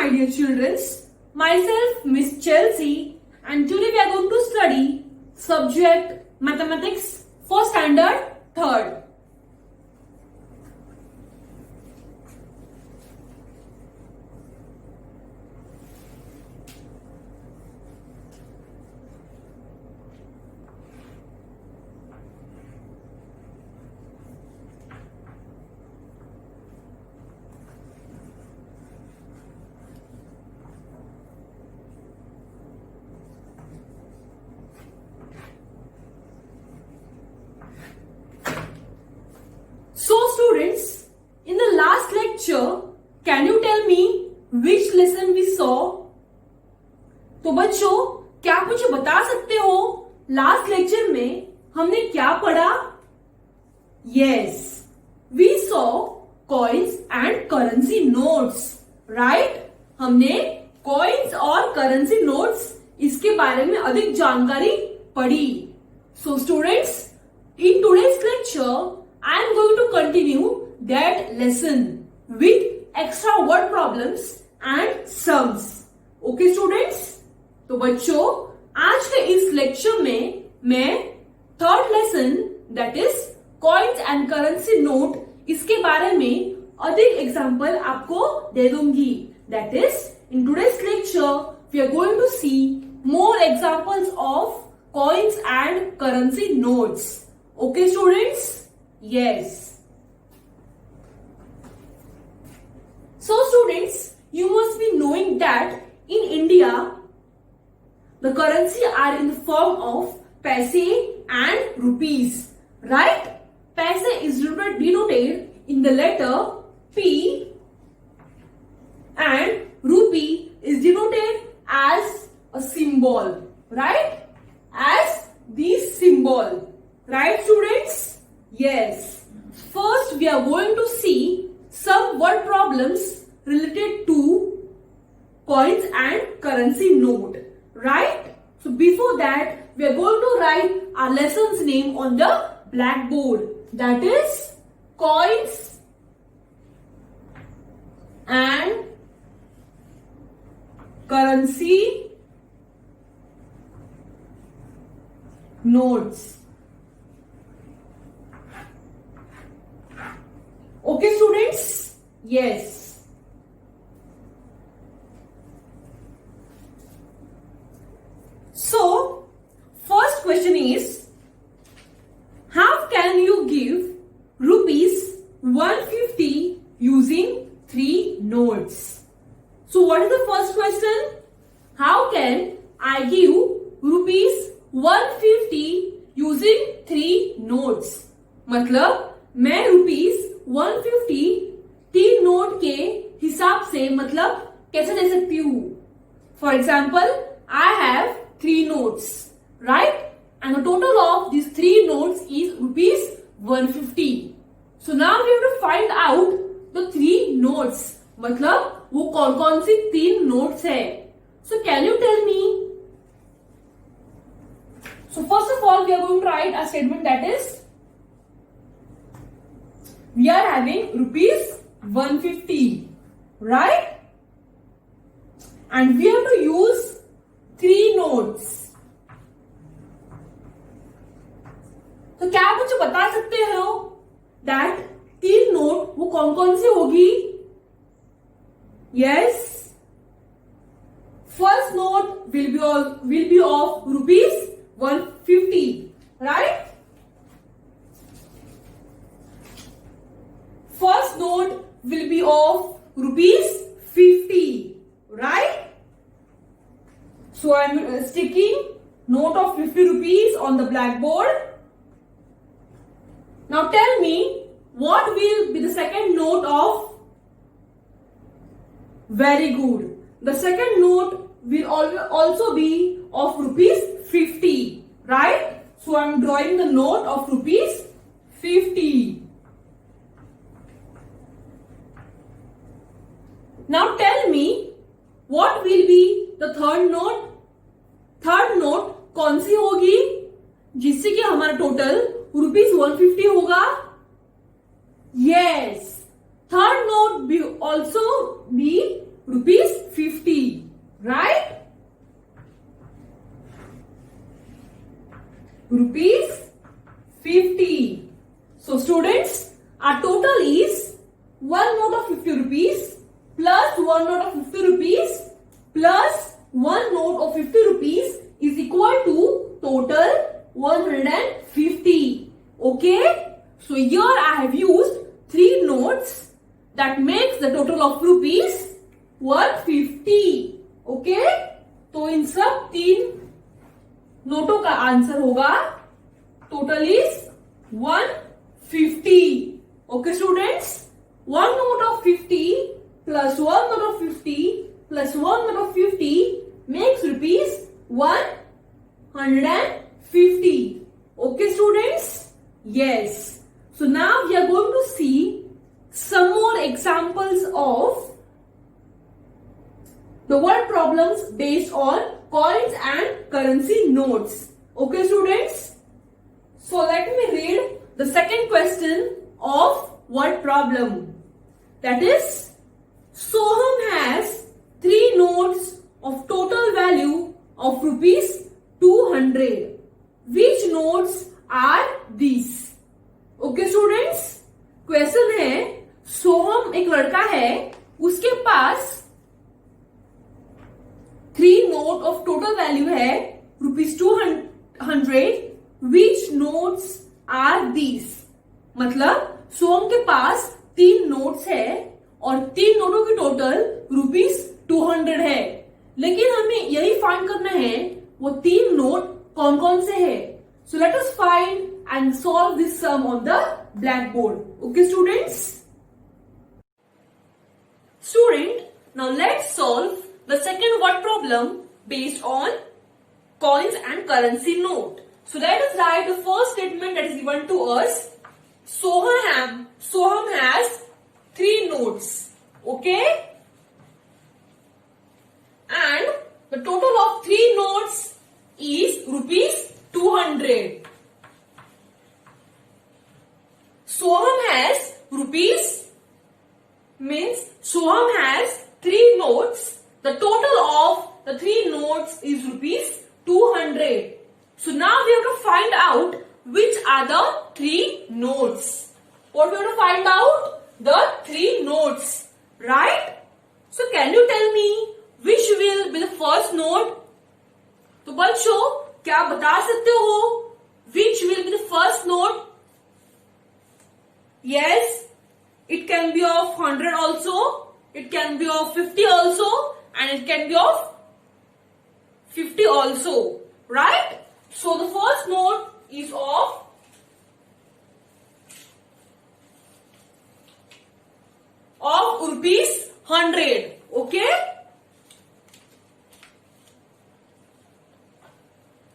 my dear children. Myself, Miss Chelsea, and today we are going to study subject mathematics for standard 3rd. So students, in the last lecture, can you tell me which lesson we saw? तो बच्चों, क्या आप मुझे बता सकते हो last lecture में हमने क्या पढ़ा? Yes, we saw coins and currency notes, right? हमने coins और currency notes इसके बारे में अधिक जानकारी पढ़ी. So students, in today's lecture, I am going to continue that lesson with extra word problems and sums. Okay students? तो बच्चों, आज के इस लेक्चर में मैं third lesson that is coins and currency note इसके बारे में अधिक एग्जाम्पल आपको दे दूंगी. That is in today's lecture we are going to see more examples of coins and currency notes. Okay students? Yes. So students, you must be knowing that in India, the currency are in the form of paise and rupees, right? Paise is denoted in the letter P and rupee is denoted as a symbol, right? As this symbol, right students? Yes. First, we are going to see some word problems related to coins and currency note. Right? So, before that, we are going to write our lesson's name on the blackboard. That is coins and currency notes. Okay students? Yes. So, first question is, how can you give rupees 150 using 3 notes? So, what is the first question? How can I give rupees 150 using 3 notes? मतलब मैं rupees 150 3 note के हिसाब से मतलब कैसे दे सकती हूँ? For example, I have 3 notes, right? And the total of this 3 notes is rupees 150. So now we have to find out the 3 notes. मतलब वो कौन कौन सी 3 नोट्स है? So can you tell me? So first of all we are going to write a statement that is we are having rupees 150, right? And we have to use 3 notes. तो क्या आप मुझे बता सकते हो that 3 नोट वो कौन कौन सी होगी? Yes. First note will be of rupees 150, right? First note will be of rupees 50, right? So I am sticking note of 50 rupees on the blackboard. Now tell me, what will be the second note of? Very good. The second note will also be of rupees 50, right? So I am drawing the note of rupees 50. Now tell me, what will be the third note? Third note कौन सी होगी जिससे कि हमारा total rupees 150 होगा? Yes, third note will also be rupees 50. rupees plus one note of 50 rupees plus one note of 50 rupees is equal to total 150. Okay? So here I have used 3 notes that makes the total of rupees 150. Okay? तो इन सब 3 नोटों का answer होगा total is 150. Okay students? One note of 50 plus one note of 50 plus one note of 50 makes rupees 150. Okay students? Yes. So now we are going to see some more examples of the word problems based on coins and currency notes. Okay students? So let me read the second question of word problem. That is, Soham has 3 notes of total value of rupees 200. Which notes are these? Okay students? Question है, सोहम एक लड़का है, उसके पास 3 note of total value है rupees 200. Which notes are these? मतलब सोहम के पास 3 notes है और 3 नोटों की टोटल रुपीज 200 है, लेकिन हमें यही फाइंड करना है वो 3 नोट कौन कौन से है. So let us find and solve this sum on the black board. Okay students? Student, now let's solve the second word problem based on coins and currency note. So let us write the first statement that is given to us. Soham has 3 notes. Okay? And the total of 3 notes is rupees 200. Soham has Soham has 3 notes. The total of the 3 notes is rupees 200. So now we have to find out which are the 3 notes. What we have to find out? The 3 notes. Right? So can you tell me which will be the first note? तो बच्चों, क्या आप बता सकते हो which will be the first note? Yes, it can be of 100 also, it can be of 50 also, and it can be of 50 also. Right? So the first note is of rupees 100. Okay?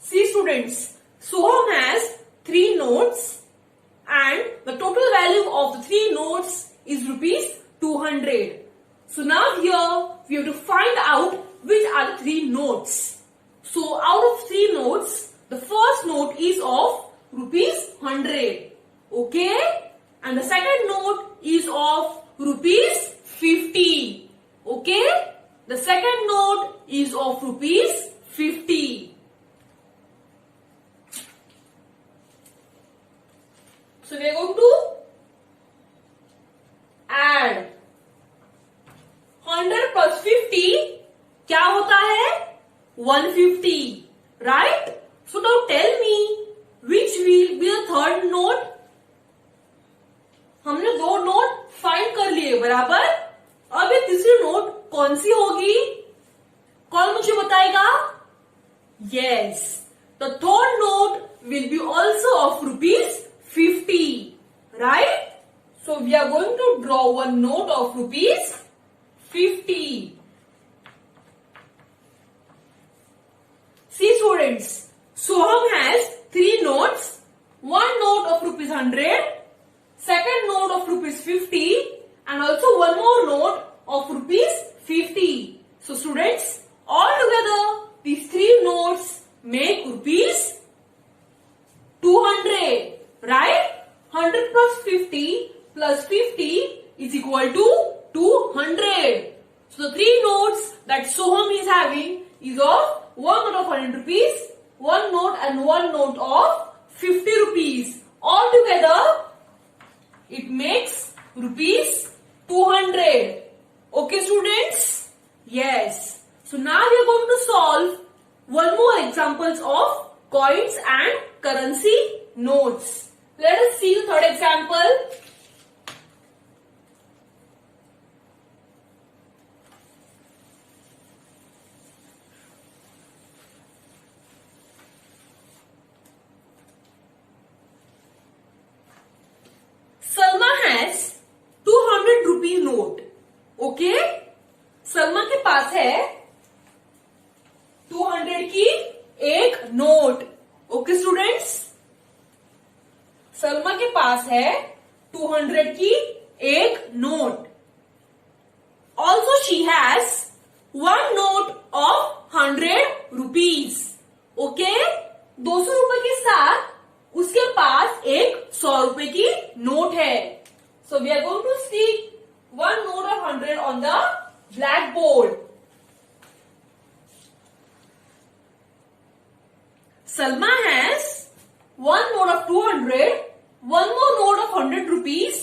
See students, Soham has 3 notes and the total value of the 3 notes is rupees 200. So now here we have to find out which are the 3 notes. So out of 3 notes, the first note is of rupees 100. Okay? And the second note is of rupees 50. Okay? The second note is of rupees 50. So we are going to add 100 plus 50 क्या होता है? 150. Right? So now tell me which will be the third note. हमने 2 note find कर लिए, बराबर? अब ये तीसरी नोट कौन सी होगी? कौन मुझे बताएगा? Yes, the third note will be also of rupees 50. Right? So we are going to draw one note of rupees 50. See students, Soham has 3 notes, 1 note of rupees 100, second note of rupees 50 and also one more note of rupees 50. So students, all together these 3 notes make rupees 200. Right? 100 plus 50 plus 50 is equal to 200. So the 3 notes that Soham is having is of 1 note of 100 rupees, 1 note and 1 note of 50 rupees. All together, it makes rupees 200. coins and currency notes. Let us see the third example. Salma has 200 rupees note. Okay, Salma के पास है 200 की एक note. Okay students, Salma के पास है 200 की एक note. Also she has 1 note of 100 rupees. Okay, 200 रुपए के साथ उसके पास एक 100 रुपए की नोट है. So we are going to stick 1 note of 100 on the black board. Salma has 1 note of 200, 1 more note of 100 rupees,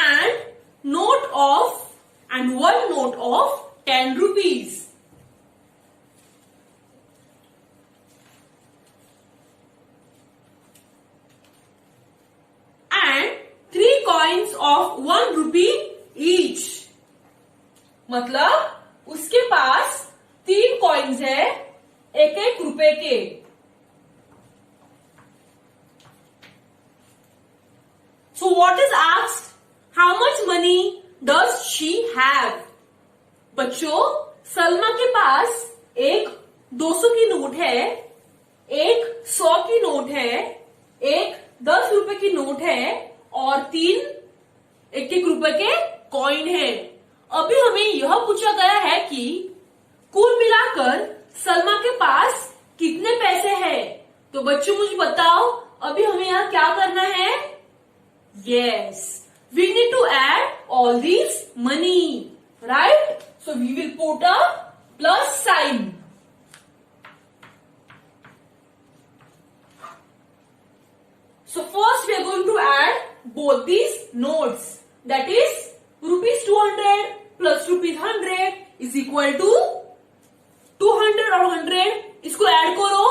and 1 note of 10 rupees. And 3 coins of 1 rupee each. मतलब उसके पास 3 कॉइन्स है 1-1 रुपए के. So what is asked? How much money does she have? बच्चों, सलमा के पास एक 200 की note है, एक 100 की नोट है, एक 10 रुपए की नोट है और 3 1-1 रुपए के कॉइन है. अभी हमें यह पूछा गया है कि कुल मिलाकर सलमा के पास कितने पैसे हैं. तो बच्चों मुझे बताओ, अभी हमें यहाँ क्या करना है? Yes, we need to add all these money, right? So we will put a plus sign. So first we are going to add both these notes. That is rupees 200 plus rupees 100 is equal to 200 और 100. इसको add करो.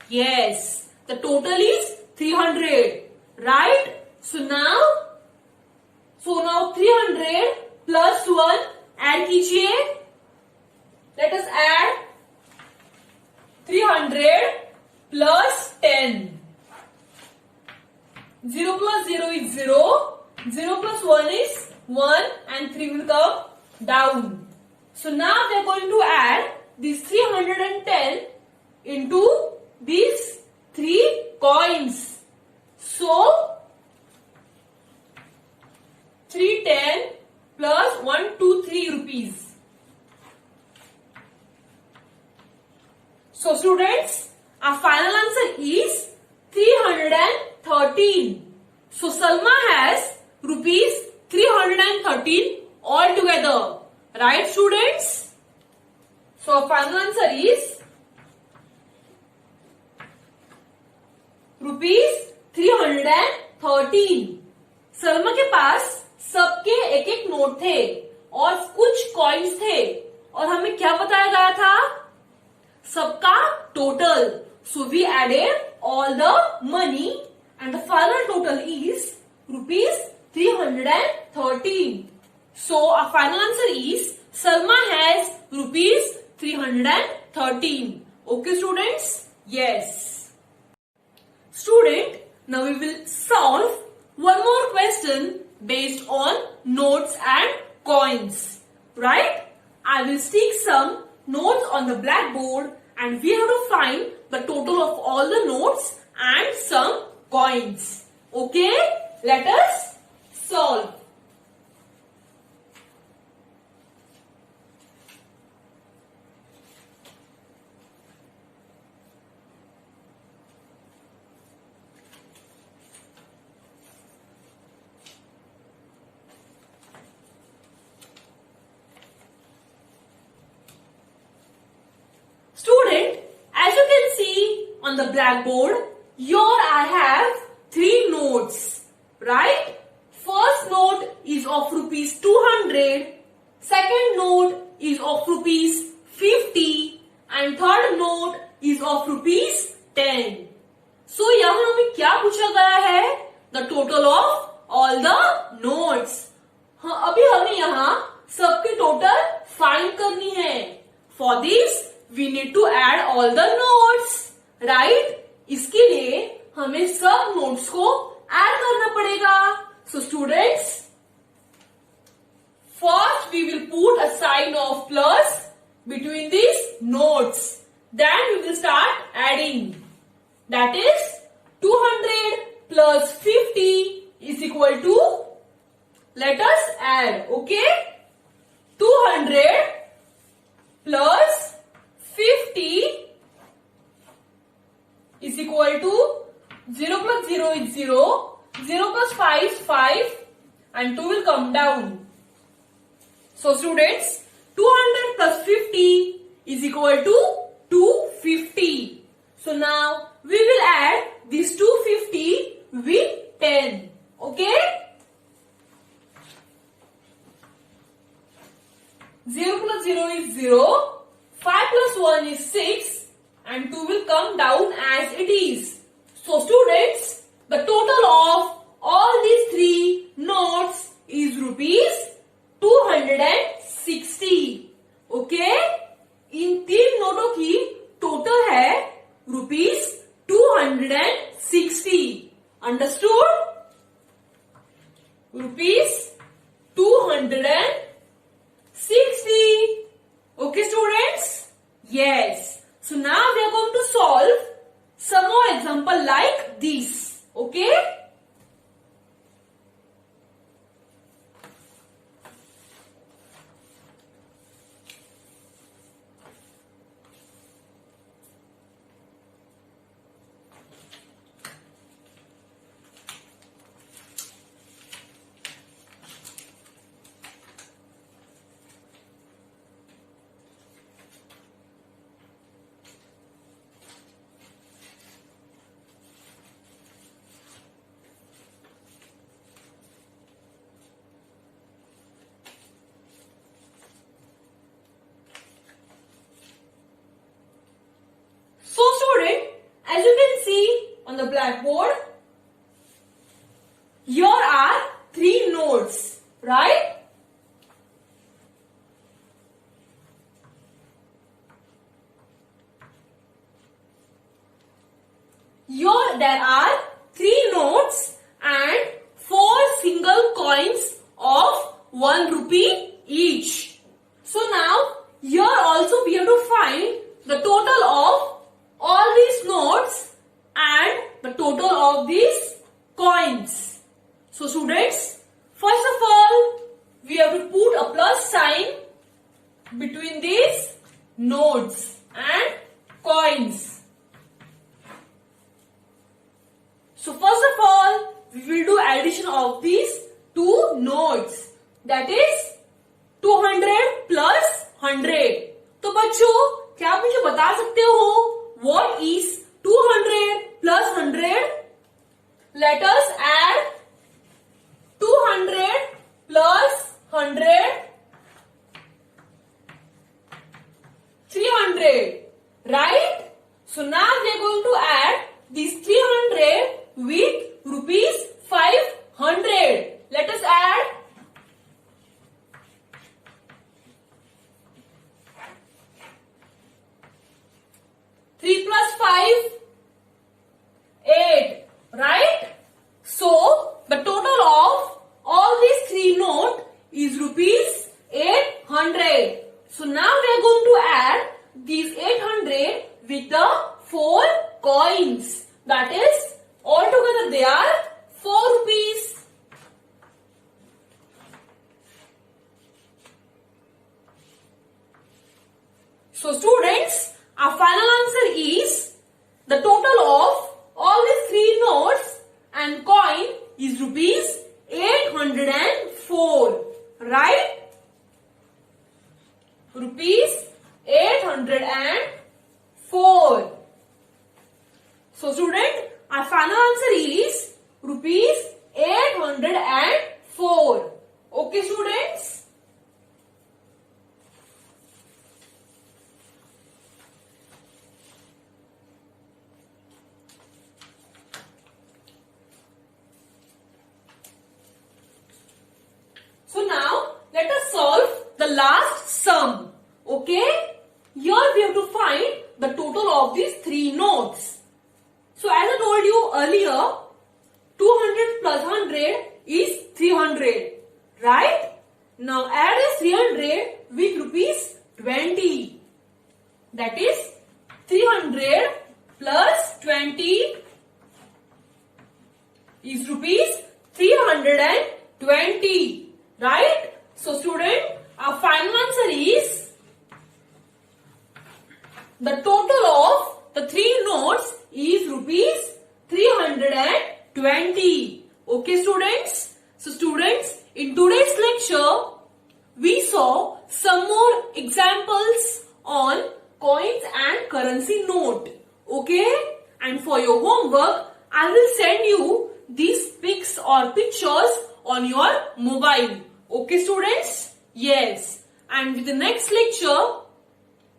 Yes, the total is 300, right? So now 300 plus 1 add कीजिए. Let us add 300 plus 10. 0 plus 0 is 0. 0 plus 1 is 1 and 3 will come down. So now we are going to add these 310 into these 3 coins. So 310 plus 123 rupees. So students, our final answer is 313. So Salma has rupees 313 altogether. Right students? So our final answer is rupees 313. Salma के पास सबके 1-1 note थे और कुछ coins थे और हमें क्या बताया गया था? सबका total. So we added all the money and the final total is rupees 313. So our final answer is Salma has rupees 313. Okay students? Yes. Student, now we will solve one more question based on notes and coins, right? I will stick some notes on the blackboard and we have to find the total of all the notes and some coins. Okay? Let us solve. Student, as you can see on the blackboard, here I have 3 notes, right? First note is of rupees 200, second note is of rupees 50 and third note is of rupees 10। सो यहाँ हमें क्या पूछा गया है? The total of all the notes. हाँ, अभी हमें यहाँ सबकी टोटल फाइंड करनी है। For this we need to add all the notes, right? इसके लिए हमें सब नोट्स को ऐड करना पड़ेगा। So students, first we will put a sign of plus between these notes. Then we will start adding. That is 200 plus 50 is equal to, let us add, okay? 200 plus 50 is equal to 0 plus 0 is 0, 0 plus 5 is 5 and 2 will come down. So students, 200 plus 50 is equal to 250. So now we will add this 250 with 10. Okay? 0 plus 0 is 0, 5 plus 1 is 6 and 2 will come down as it is. So students, the total of all these three notes is rupees 260. Okay, इन तीन नोटों की total है rupees 260. Understood? Rupees 260. Okay students? Yes. So now we are going to solve some more example like this. Okay? As you can see on the blackboard, here are three notes, right? Here there are three notes and 4 single coins of 1 rupee each. So now here also we have to find the total of all these notes and the total of these coins. So students, first of all we have to put a plus sign between these notes and coins. So first of all we will do addition of these two notes, that is 200 plus 100. तो बच्चों, क्या आप मुझे बता सकते हो what is 200 plus 100? Let us add 200 plus 100, 300, right? So now we are going to add these 300 with rupees 500. Let us add 3 plus 5, 8, right? So the total of all these three notes is rupees 800. So now we are going to add these 800 with the 4 coins. That is, altogether they are 4 rupees. So students, our final answer is the total of all these three notes and coin is rupees 804, right? Rupees 804. So student, our final answer is rupees 804. Okay students? last sum. Okay? Here we have to find the total of these 3 notes. So as I told you earlier, 200 plus 100 is 300. Right? Now add this 300 with rupees 20. That is 300 plus 20 is rupees 320. Right? So student, our final answer is the total of the 3 notes is rupees 320. Okay students? So students, in today's lecture, we saw some more examples on coins and currency note. Okay? And for your homework, I will send you these pics or pictures on your mobile. Okay students? Yes. And with the next lecture,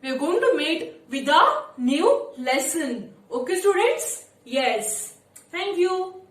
we are going to meet with a new lesson. Okay students? Yes. Thank you.